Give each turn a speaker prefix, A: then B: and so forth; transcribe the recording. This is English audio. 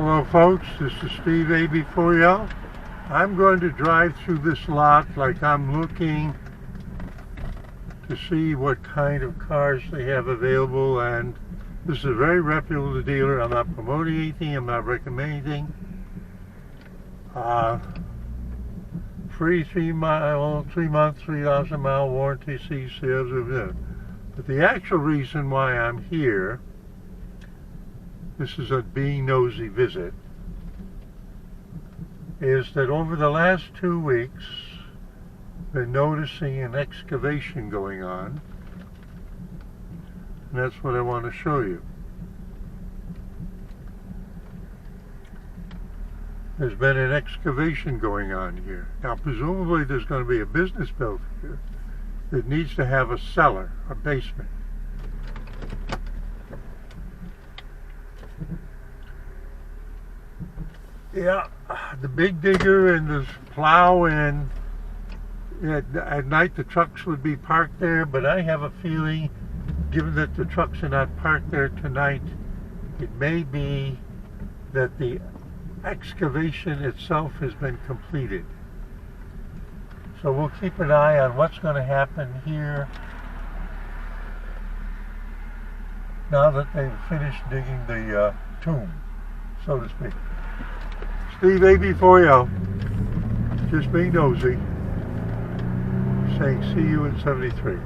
A: Hello folks, this is Steve A. VIOFO. I'm going to drive through this lot like I'm looking to see what kind of cars they have available, and this is a very reputable dealer. I'm not promoting anything, I'm not recommending anything. Free 3-month, 3,000 mile warranty, see sales of it. But the actual reason why I'm here, this is a being nosy visit, is that over the last 2 weeks I've been noticing an excavation going on, and that's what I want to show you. There's been an excavation going on here. Now presumably there's going to be a business built here that needs to have a cellar, a basement. Yeah, the big digger and the plow, and at night the trucks would be parked there, but I have a feeling, given that the trucks are not parked there tonight, it may be that the excavation itself has been completed. So we'll keep an eye on what's going to happen here now that they've finished digging the tomb, so to speak. Steve A. VIOFO, just being nosy, saying see you in 73.